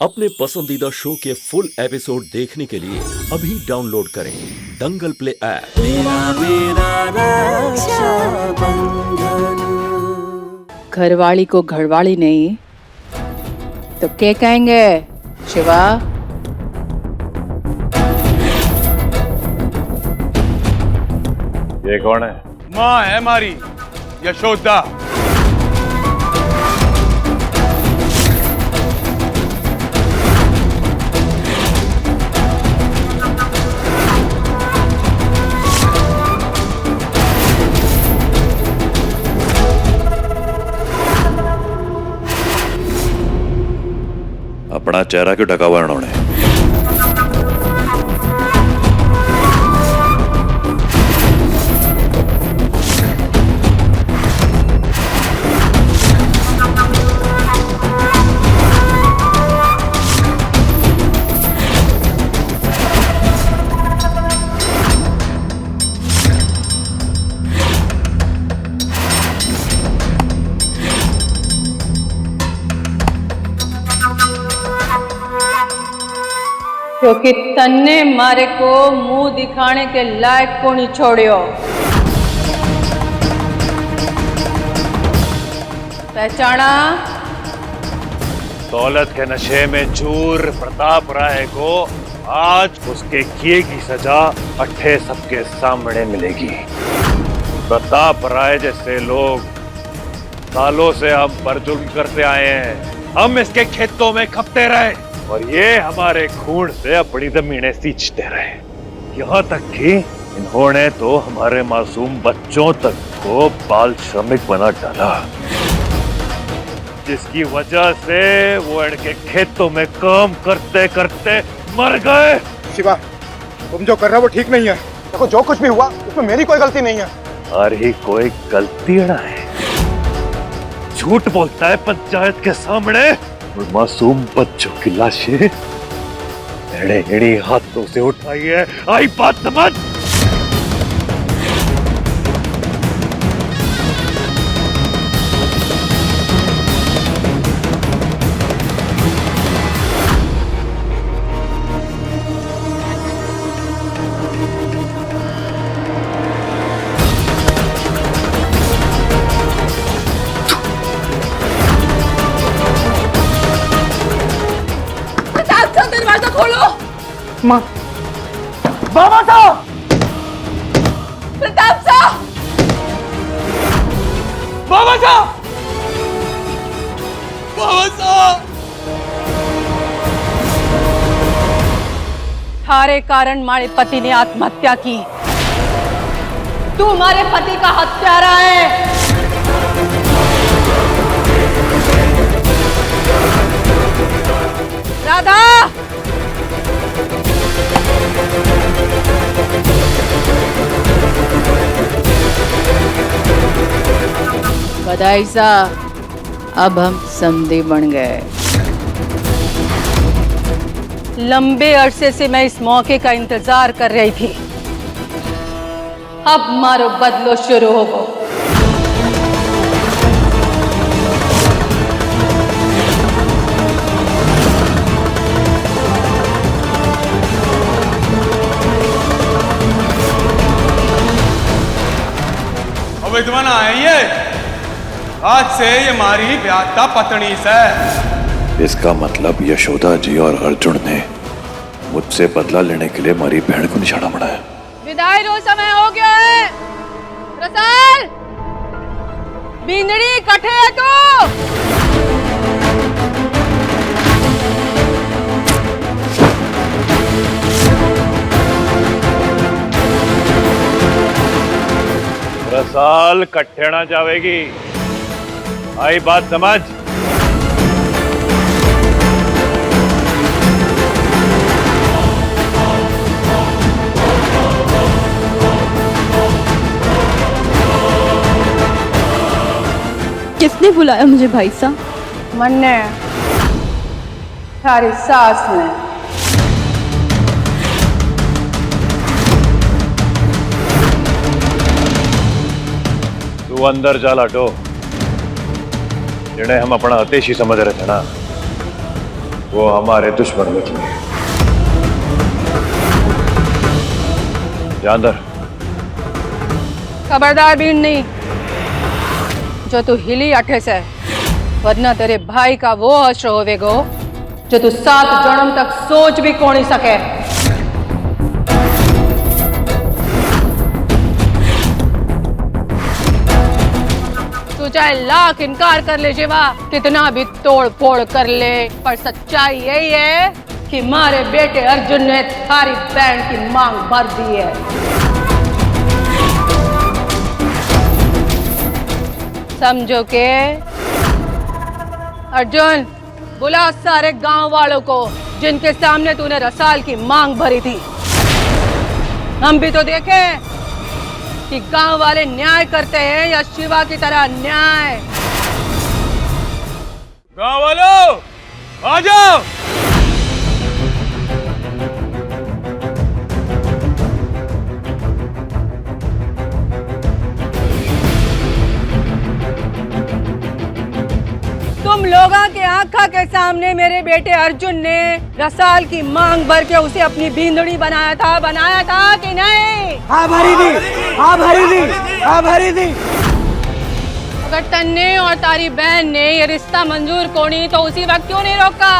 अपने पसंदीदा शो के फुल एपिसोड देखने के लिए अभी डाउनलोड करें दंगल प्ले ऐप। घरवाली को घरवाली नहीं तो क्या कहेंगे शिवा? ये कौन है? माँ है हमारी यशोदा। अपना चेहरा क्यों ढका हुआ है उन्होंने? क्योंकि तन्ने मारे को मुंह दिखाने के लायक को नहीं छोड़ियो। पहचाना? दौलत के नशे में चूर प्रताप राय को आज उसके किए की सजा अट्ठे सबके सामने मिलेगी। प्रताप राय जैसे लोग सालों से हम पर जुल्म करते आए हैं। हम इसके खेतों में खपते रहे और ये हमारे खून से अपनी जमीनें सींचते रहे। यहाँ तक कि इन्होंने तो हमारे मासूम बच्चों तक को बाल श्रमिक बना डाला, जिसकी वजह से वो इनके खेतों में काम करते करते मर गए। शिवा, तुम जो कर रहे हो वो ठीक नहीं है। देखो जो कुछ भी हुआ उसमें मेरी कोई गलती नहीं है। हमारी कोई गलती ना है। झूठ बोलता है पंचायत के सामने और मासूम बच्चों की लाशें एड़े एड़ी हाथों से उठाई है। आई बात समझ? दरवाजा खोलो। माँ, बाबा साहब, प्रताप साहब, बाबा साहब, बाबा साहब। थारे कारण मारे पति ने आत्महत्या की। तू हमारे पति का हत्यारा है। राधा, बधाई सा, अब हम समधी बन गए। लंबे अरसे से मैं इस मौके का इंतजार कर रही थी। अब मारो बदलो शुरू हो गो। विद्वाना है ये। आज से ये हमारी ब्याता पत्नी से। इसका मतलब यशोदा जी और अर्जुन ने मुझसे बदला लेने के लिए हमारी बहन को निशाना बनाया। विदाई रो समय हो गया है। रसाल, बिंदड़ी कठे है तू। रसाल कट्ठे ना जावेगी। आई बात समझ? किसने बुलाया मुझे भाई साहब? मन ने, थारी सास ने। तू अंदर जा लाटो। जिन्हें हम अपना हितेशी समझ रहे थे ना, वो हमारे दुश्मन निकले। जा अंदर। खबरदार भी नहीं जो तू हिली अठे से, वरना तेरे भाई का वो हश्र होवेगो जो तू 7 जन्म तक सोच भी कोनी सके। तू चाहे लाख इनकार कर ले शिवा, कितना भी तोड़ फोड़ कर ले, पर सच्चाई यही है कि मारे बेटे अर्जुन ने थारी बहन की मांग भर दी है। समझो के अर्जुन, बुला सारे गांव वालों को जिनके सामने तूने रसाल की मांग भरी थी। हम भी तो देखें कि गांव वाले न्याय करते हैं या शिवा की तरह न्याय। गांव वालों आ जाओ। तुम लोगों के आंखों के सामने मेरे बेटे अर्जुन ने रसाल की मांग भर के उसे अपनी बींदड़ी बनाया था कि नहीं? हाँ भरी थी, हाँ भरी थी, हाँ भरी थी। अगर तन्ने और तारी बहन ने ये रिश्ता मंजूर कोनी तो उसी वक्त क्यों नहीं रोका?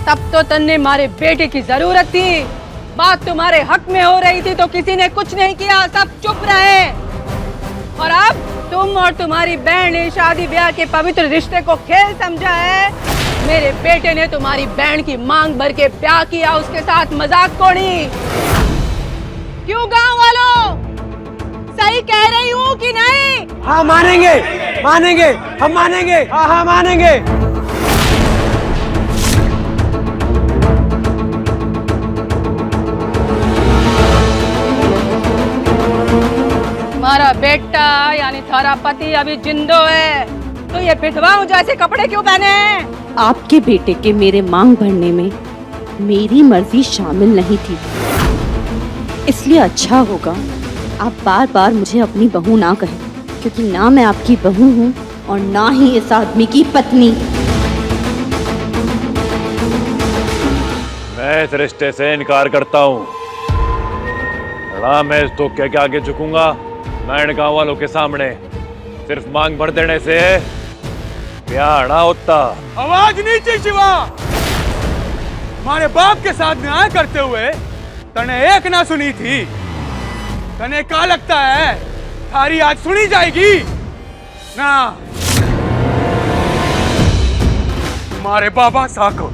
तब तो तन्ने मारे बेटे की जरूरत थी, बात तुम्हारे हक में हो रही थी तो किसी ने कुछ नहीं किया, सब चुप रहे। और अब तुम और तुम्हारी बहन ने शादी ब्याह के पवित्र रिश्ते को खेल समझा है। मेरे बेटे ने तुम्हारी बहन की मांग भर के ब्याह किया, उसके साथ मजाक कोनी। क्यों गांव वालों, सही कह रही हूँ कि नहीं? हाँ मानेंगे, मानेंगे, हम मानेंगे, हाँ हाँ मानेंगे। तुम्हारा बेटा यानी थारा पति अभी जिंदो है तो ये विधवाओं जैसे कपड़े क्यों पहने हैं? आपके बेटे के मेरे मांग भरने में मेरी मर्जी शामिल नहीं थी, इसलिए अच्छा होगा आप बार बार मुझे अपनी बहू ना कहें, क्योंकि ना मैं आपकी बहू हूँ और ना ही इस आदमी की पत्नी। मैं इस रिश्ते से इनकार करता हूँ। ना मैं इस धोखे के आगे झुकूंगा, ना इन गाँव वालों के सामने। सिर्फ मांग भर देने से ब्याह ना होता। आवाज नीचे शिवा। हमारे बाप के साथ न्याय करते हुए तने एक ना सुनी थी। तने क्या लगता है थारी आज सुनी जाएगी ना? हमारे बाबा साको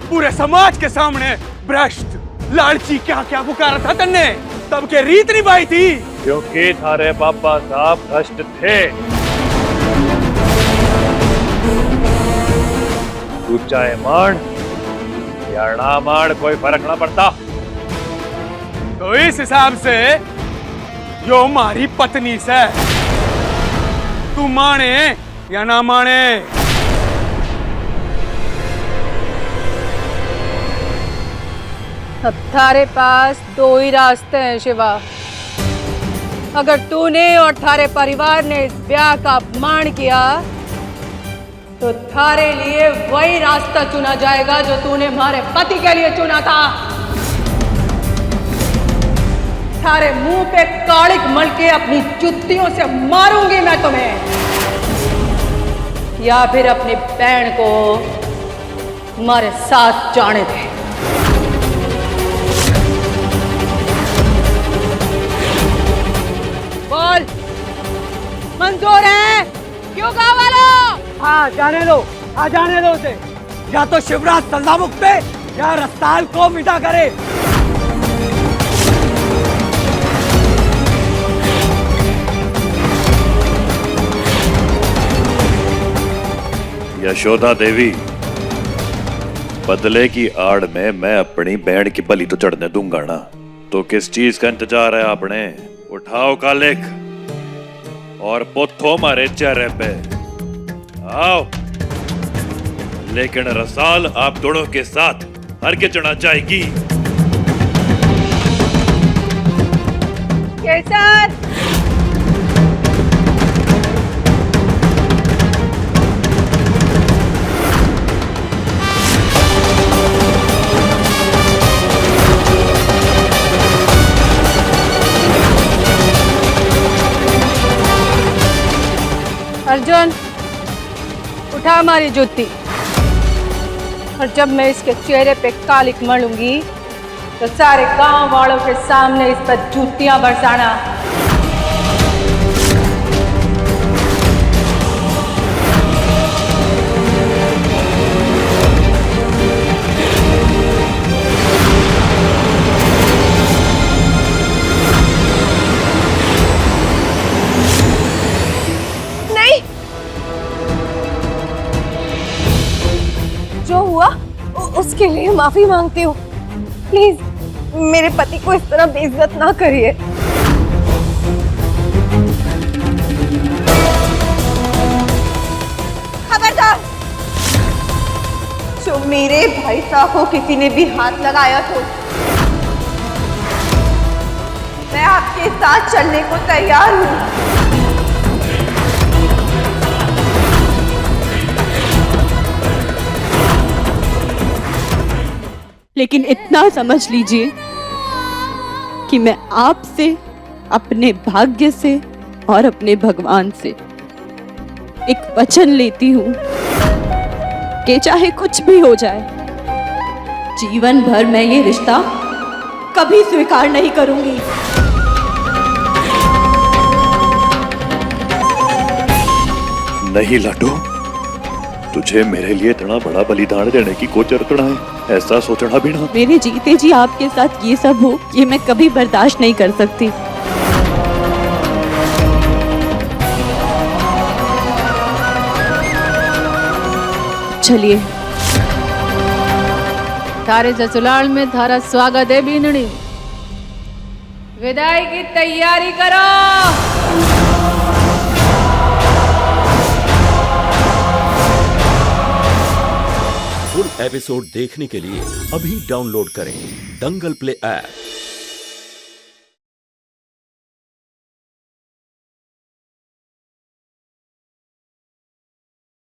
पूरे समाज के सामने भ्रष्ट, लालची क्या क्या पुकारा था तन्ने, तब के रीत निभाई थी। क्योंकि थारे पापा साहब भ्रष्ट थे। तू चाहे मान या ना मान, कोई फर्क ना पड़ता। तो इस हिसाब से जो हमारी पत्नी से तू माने या ना माने? अब थारे पास 2 ही रास्ते हैं शिवा। अगर तूने और थारे परिवार ने इस ब्याह का अपमान किया तो थारे लिए वही रास्ता चुना जाएगा जो तूने हमारे पति के लिए चुना था। थारे मुंह पे कालिक मल के अपनी जुत्तियों से मारूंगी मैं तुम्हें, या फिर अपनी बहन को हमारे साथ जाने दे। बोल, मंजूर है? क्यों गाँव वालों? हाँ जाने दो, हाँ जाने दो उसे। या तो शिवराज सजा मुक्ते या रसाल को मिटा करे। यशोदा देवी, बदले की आड़ में मैं अपनी बहन की बलि तो चढ़ने दूंगा ना। तो किस चीज का इंतजार है आपने? उठाओ कालिक और पोथो मारे चेहरे पे। आओ, लेकिन रसाल आप दोनों के साथ अर्घ्य चढ़ा जाएगी। केसर, उठा हमारी जूती, और जब मैं इसके चेहरे पे कालिक मलूंगी तो सारे गांव वालों के सामने इस पर जूतियां बरसाना। नहीं, जो हुआ उसके लिए माफी मांगती हूँ। प्लीज मेरे पति को इस तरह बेइज्जत ना करिए। खबरदार, जो मेरे भाई साहब को किसी ने भी हाथ लगाया तो मैं आपके साथ चलने को तैयार हूँ। लेकिन इतना समझ लीजिए कि मैं आपसे, अपने भाग्य से और अपने भगवान से एक वचन लेती हूँ कि चाहे कुछ भी हो जाए, जीवन भर मैं ये रिश्ता कभी स्वीकार नहीं करूंगी। नहीं लाडो, तुझे मेरे लिए इतना बड़ा बलिदान देने की कोई जरूरत ना है, ऐसा सोचना भी ना। मेरे जीते जी आपके साथ ये सब हो, ये मैं कभी बर्दाश्त नहीं कर सकती। चलिए, थारे ससुराल में थारा स्वागत है बीनड़ी, विदाई की तैयारी करो। फुल एपिसोड देखने के लिए अभी डाउनलोड करें दंगल प्ले ऐप।